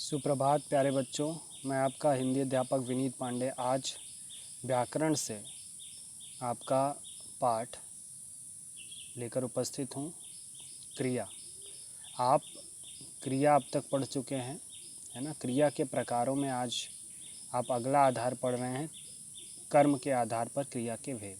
सुप्रभात प्यारे बच्चों। मैं आपका हिंदी अध्यापक विनीत पांडे आज व्याकरण से आपका पाठ लेकर उपस्थित हूँ। क्रिया। आप क्रिया अब तक पढ़ चुके हैं, है ना। क्रिया के प्रकारों में आज आप अगला आधार पढ़ रहे हैं, कर्म के आधार पर क्रिया के भेद।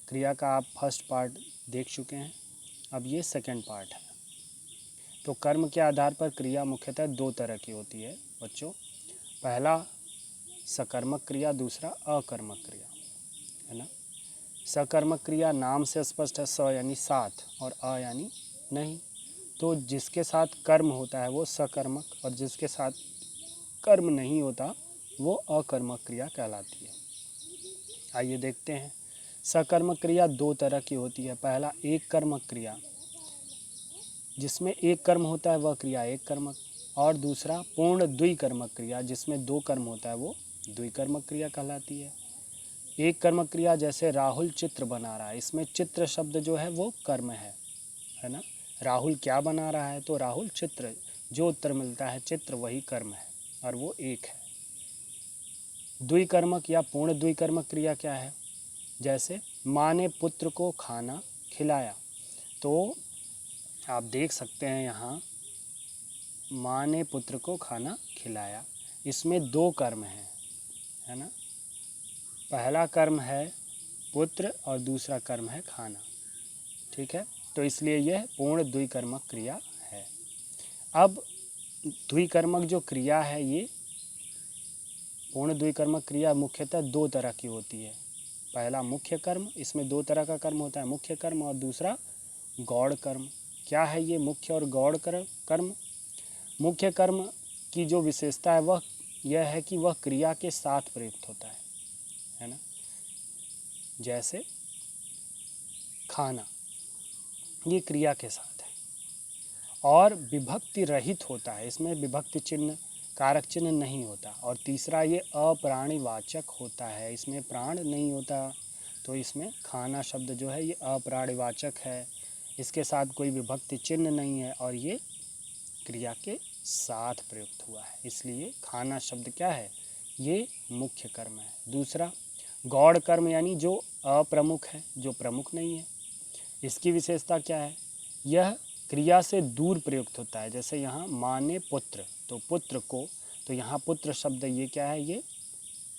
क्रिया का आप फर्स्ट पार्ट देख चुके हैं, अब ये सेकंड पार्ट है। तो कर्म के आधार पर क्रिया मुख्यतः दो तरह की होती है बच्चों। पहला सकर्मक क्रिया, दूसरा अकर्मक क्रिया, है ना। सकर्मक क्रिया नाम से स्पष्ट है, स यानी साथ और अ यानी नहीं। तो जिसके साथ कर्म होता है वो सकर्मक, और जिसके साथ कर्म नहीं होता वो अकर्मक क्रिया कहलाती है। आइए देखते हैं। सकर्मक क्रिया दो तरह की होती है। पहला एक कर्मक क्रिया, जिसमें एक कर्म होता है वह क्रिया एक कर्मक, और दूसरा पूर्ण द्विकर्मक क्रिया, जिसमें दो कर्म होता है वो द्विकर्मक क्रिया कहलाती है। एक कर्मक क्रिया जैसे राहुल चित्र बना रहा है, इसमें चित्र शब्द जो है वो कर्म है ना। राहुल क्या बना रहा है, तो राहुल चित्र, जो उत्तर मिलता है चित्र वही कर्म है और वो एक है। द्विकर्मक या पूर्ण द्विकर्मक क्रिया क्या है, जैसे माँ ने पुत्र को खाना खिलाया। तो आप देख सकते हैं यहाँ माँ ने पुत्र को खाना खिलाया, इसमें दो कर्म हैं, है ना। पहला कर्म है पुत्र और दूसरा कर्म है खाना, ठीक है। तो इसलिए यह पूर्ण द्विकर्मक क्रिया है। अब द्विकर्मक जो क्रिया है, ये पूर्ण द्विकर्मक क्रिया मुख्यतः दो तरह की होती है। पहला मुख्य कर्म, इसमें दो तरह का कर्म होता है, मुख्य कर्म और दूसरा गौड़ कर्म। क्या है ये मुख्य और गौड़ कर्म? मुख्य कर्म की जो विशेषता है वह यह है कि वह क्रिया के साथ प्रयुक्त होता है ना। जैसे खाना, ये क्रिया के साथ है और विभक्ति रहित होता है, इसमें विभक्ति चिन्ह कारक चिन्ह नहीं होता। और तीसरा ये अप्राणीवाचक होता है, इसमें प्राण नहीं होता। तो इसमें खाना शब्द जो है ये अप्राणीवाचक है, इसके साथ कोई विभक्ति चिन्ह नहीं है और ये क्रिया के साथ प्रयुक्त हुआ है, इसलिए खाना शब्द क्या है, ये मुख्य कर्म है। दूसरा गौड़ कर्म, यानी जो अप्रमुख है, जो प्रमुख नहीं है, इसकी विशेषता क्या है, यह क्रिया से दूर प्रयुक्त होता है। जैसे यहाँ माँ ने पुत्र, तो पुत्र को, तो यहाँ पुत्र शब्द ये क्या है, ये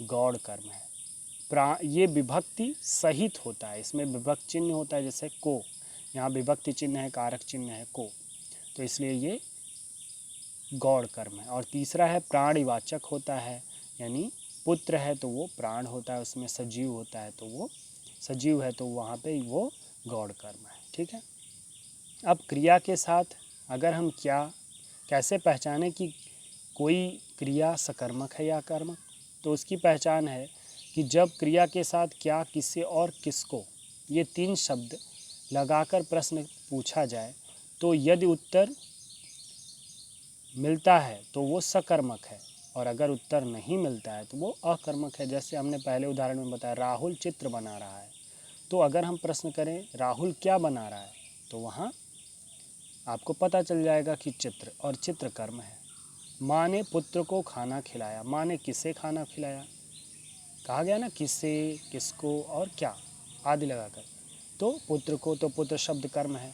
गौड़ कर्म है। ये विभक्ति सहित होता है, इसमें विभक्ति चिन्ह होता है, जैसे को, यहाँ विभक्ति चिन्ह है, कारक चिन्ह है को, तो इसलिए ये गौड़ कर्म है। और तीसरा है प्राणवाचक होता है, यानी पुत्र है तो वो प्राण होता है, उसमें सजीव होता है तो वो सजीव है, तो वहाँ पे वो गौड़ कर्म है, ठीक है। अब क्रिया के साथ अगर हम कैसे पहचानें कि कोई क्रिया सकर्मक है या कर्मक, तो उसकी पहचान है कि जब क्रिया के साथ क्या, किससे और किसको, ये तीन शब्द लगाकर प्रश्न पूछा जाए, तो यदि उत्तर मिलता है तो वो सकर्मक है, और अगर उत्तर नहीं मिलता है तो वो अकर्मक है। जैसे हमने पहले उदाहरण में बताया, राहुल चित्र बना रहा है, तो अगर हम प्रश्न करें राहुल क्या बना रहा है, तो वहाँ आपको पता चल जाएगा कि चित्र, और चित्र कर्म है। माँ ने पुत्र को खाना खिलाया, माँ ने किसे खाना खिलाया, कहा गया ना किसे, किसको और क्या आदि लगाकर, तो पुत्र को, तो पुत्र शब्द कर्म है।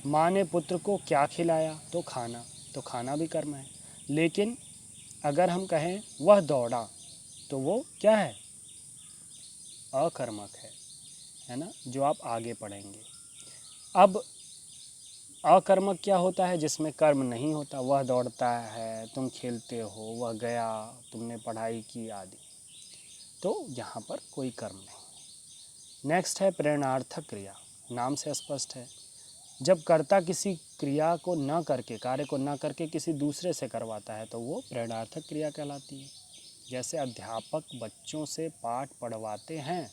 माँ ने पुत्र को क्या खिलाया, तो खाना, तो खाना भी कर्म है। लेकिन अगर हम कहें वह दौड़ा, तो वो क्या है, अकर्मक है ना, जो आप आगे पढ़ेंगे। अब अकर्मक क्या होता है, जिसमें कर्म नहीं होता, वह दौड़ता है, तुम खेलते हो, वह गया, तुमने पढ़ाई की आदि, तो यहाँ पर कोई कर्म नहीं। नेक्स्ट है प्रेरणार्थक क्रिया। नाम से स्पष्ट है, जब कर्ता किसी क्रिया को न करके, कार्य को न करके किसी दूसरे से करवाता है, तो वो प्रेरणार्थक क्रिया कहलाती है। जैसे अध्यापक बच्चों से पाठ पढ़वाते हैं,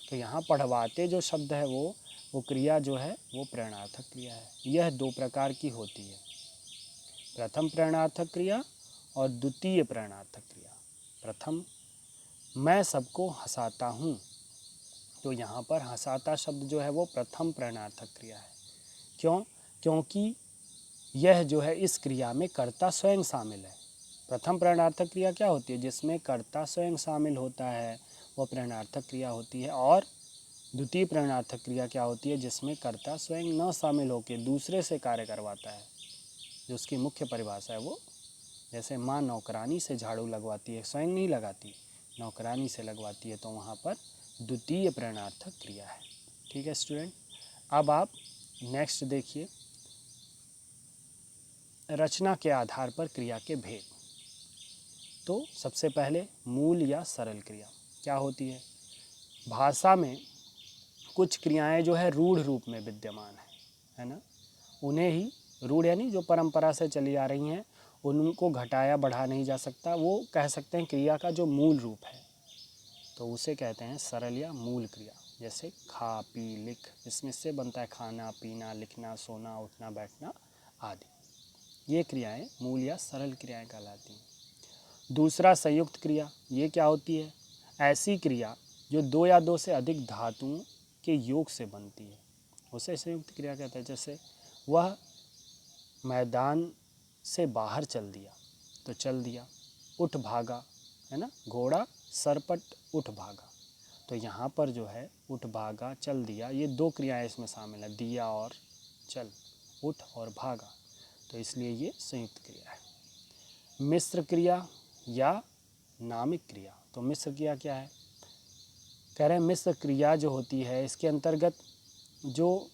तो यहाँ पढ़वाते जो शब्द है वो क्रिया जो है वो प्रेरणार्थक क्रिया है। यह दो प्रकार की होती है, प्रथम प्रेरणार्थक क्रिया और द्वितीय प्रेरणार्थक क्रिया। प्रथम, मैं सबको हंसाता हूँ, तो यहाँ पर हंसाता शब्द जो है वो प्रथम प्रेरणार्थक क्रिया है। क्यों? क्योंकि यह जो है इस क्रिया में कर्ता स्वयं शामिल है। प्रथम प्रणयार्थक क्रिया क्या होती है? जिसमें कर्ता स्वयं शामिल होता है, वो प्रणयार्थक क्रिया होती है। और द्वितीय प्रणयार्थक क्रिया क्या होती है? जिसमें कर्ता स्वयं न शामिल होकर दूसरे से कार्य करवाता है, जो उसकी मुख्य परिभाषा है वो। जैसे माँ नौकरानी से झाड़ू लगवाती है, स्वयं नहीं लगाती, नौकरानी से लगवाती है, तो वहाँ पर द्वितीय प्रणयार्थक क्रिया है। ठीक है स्टूडेंट, अब आप नेक्स्ट देखिए, रचना के आधार पर क्रिया के भेद। तो सबसे पहले मूल या सरल क्रिया क्या होती है? भाषा में कुछ क्रियाएं जो है रूढ़ रूप में विद्यमान है ना, उन्हें ही रूढ़ यानी जो परंपरा से चली आ रही हैं, उनको घटाया बढ़ा नहीं जा सकता, वो कह सकते हैं क्रिया का जो मूल रूप है, तो उसे कहते हैं सरल या मूल क्रिया। जैसे खा पी लिख, इसमें से बनता है खाना पीना लिखना सोना उठना बैठना आदि। ये क्रियाएं मूल या सरल क्रियाएं कहलाती हैं। दूसरा संयुक्त क्रिया, ये क्या होती है? ऐसी क्रिया जो दो या दो से अधिक धातुओं के योग से बनती है, उसे संयुक्त क्रिया कहते हैं। जैसे वह मैदान से बाहर चल दिया, तो चल दिया। उठ भागा, है ना, घोड़ा सरपट उठ भागा, तो यहाँ पर जो है उठ भागा चल दिया, ये दो क्रियाएं इसमें शामिल है, दिया और चल, उठ और भागा, तो इसलिए ये संयुक्त क्रिया है। मिश्र क्रिया या नामिक क्रिया, तो मिश्र क्रिया क्या है? कह रहे हैं मिश्र क्रिया जो होती है, इसके अंतर्गत जो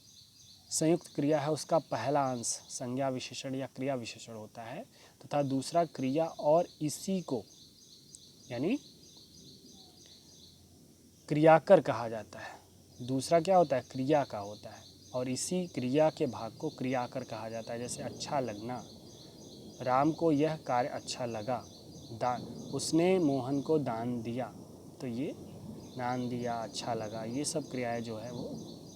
संयुक्त क्रिया है उसका पहला अंश संज्ञा विशेषण या क्रिया विशेषण होता है, तथा दूसरा क्रिया और इसी को यानी क्रियाकर कहा जाता है। दूसरा क्या होता है? क्रिया का होता है, और इसी क्रिया के भाग को क्रियाकर कहा जाता है। जैसे अच्छा लगना, राम को यह कार्य अच्छा लगा, दान, उसने मोहन को दान दिया, तो ये दान दिया अच्छा लगा, ये सब क्रियाएं जो है वो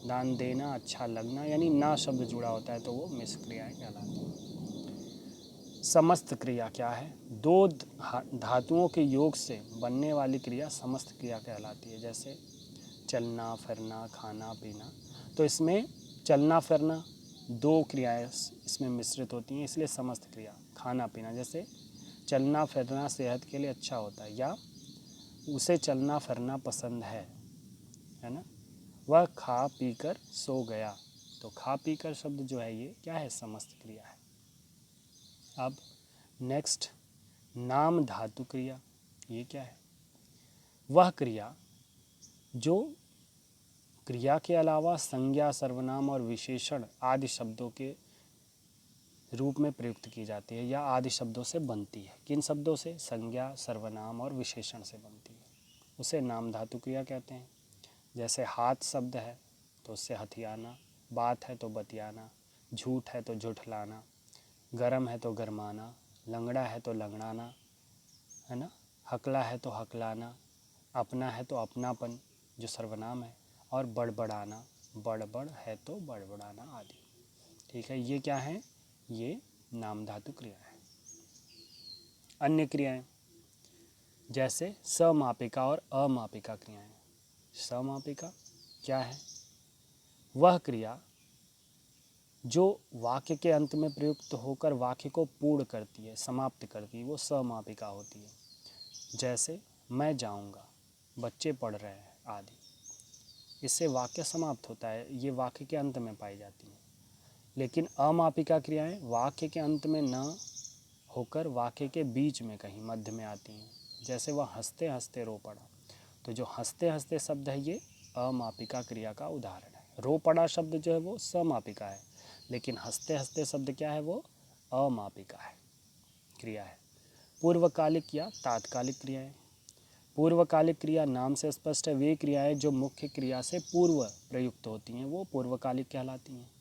दान देना अच्छा लगना यानी ना शब्द जुड़ा होता है, तो वो मिश्र क्रियाएं कहलाती हैं। समस्त क्रिया क्या है? दो धातुओं के योग से बनने वाली क्रिया समस्त क्रिया कहलाती है। जैसे चलना फिरना खाना पीना, तो इसमें चलना फिरना दो क्रियाएं इसमें मिश्रित होती हैं, इसलिए समस्त क्रिया। खाना पीना, जैसे चलना फिरना सेहत के लिए अच्छा होता है, या उसे चलना फिरना पसंद है ना, वह खा पी कर सो गया, तो खा पी कर शब्द जो है ये क्या है? समस्त क्रिया है। अब नेक्स्ट नाम धातु क्रिया, ये क्या है? वह क्रिया जो क्रिया के अलावा संज्ञा सर्वनाम और विशेषण आदि शब्दों के रूप में प्रयुक्त की जाती है या आदि शब्दों से बनती है। किन शब्दों से? संज्ञा सर्वनाम और विशेषण से बनती है, उसे नाम धातु क्रिया कहते हैं। जैसे हाथ शब्द है तो उससे हथियाना, बात है तो बतियाना, झूठ है तो झुठलाना, गरम है तो गरमाना, लंगड़ा है तो लंगड़ाना, है ना, हकला है तो हकलाना, अपना है तो अपनापन जो सर्वनाम है, और बड़बड़ाना, बड़बड़ है तो बड़बड़ाना आदि। ठीक है, ये क्या है? ये नाम धातु क्रिया है। अन्य क्रियाएं जैसे समापिका और अमापिका क्रियाएं। समापिका क्या है? वह क्रिया जो वाक्य के अंत में प्रयुक्त होकर वाक्य को पूर्ण करती है, समाप्त करती है, वो समापिका होती है। जैसे मैं जाऊंगा, बच्चे पढ़ रहे हैं आदि, इससे वाक्य समाप्त होता है, ये वाक्य के अंत में पाई जाती हैं। लेकिन अमापिका क्रियाएं वाक्य के अंत में न होकर वाक्य के बीच में कहीं मध्य में आती हैं। जैसे वह हंसते हंसते रो पड़ा, तो जो हंसते हंसते शब्द है ये अमापिका क्रिया का उदाहरण है। रो पड़ा शब्द जो है वो समापिका है, लेकिन हंसते हंसते शब्द क्या है? वो अमापिका है, क्रिया है। पूर्वकालिक या तात्कालिक क्रियाएं। पूर्वकालिक क्रिया नाम से स्पष्ट है, वे क्रियाएं जो मुख्य क्रिया से पूर्व प्रयुक्त होती हैं वो पूर्वकालिक कहलाती हैं।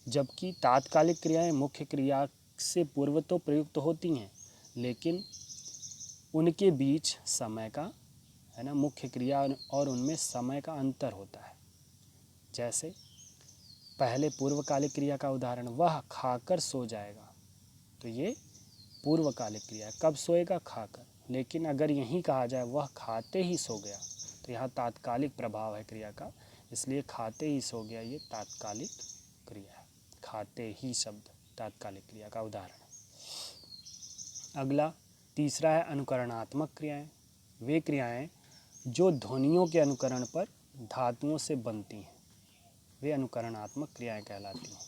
जबकि तात्कालिक क्रियाएं मुख्य क्रिया से पूर्व तो प्रयुक्त होती हैं, लेकिन उनके बीच समय का, है ना, मुख्य क्रिया और उनमें समय का अंतर होता है। जैसे पहले पूर्वकालिक क्रिया का उदाहरण, वह खाकर सो जाएगा, तो ये पूर्वकालिक क्रिया है, कब सोएगा? खाकर। लेकिन अगर यहीं कहा जाए वह खाते ही सो गया, तो यहाँ तात्कालिक प्रभाव है क्रिया का, इसलिए खाते ही सो गया ये तात्कालिक क्रिया है। खाते ही शब्द तात्कालिक क्रिया का उदाहरण है। अगला तीसरा है अनुकरणात्मक क्रियाएं, वे क्रियाएं जो ध्वनियों के अनुकरण पर धातुओं से बनती हैं, वे अनुकरणात्मक क्रियाएं कहलाती हैं,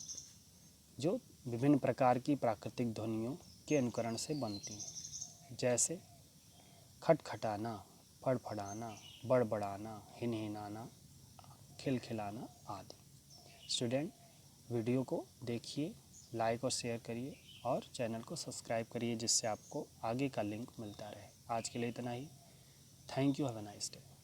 जो विभिन्न प्रकार की प्राकृतिक ध्वनियों के अनुकरण से बनती हैं, जैसे खटखटाना, फड़फड़ाना, बड़बड़ाना, हिनहिनाना, खिलखिलाना आदि। स्टूडेंट, वीडियो को देखिए, लाइक और शेयर करिए और चैनल को सब्सक्राइब करिए, जिससे आपको आगे का लिंक मिलता रहे। आज के लिए इतना ही। Thank you, have a nice day.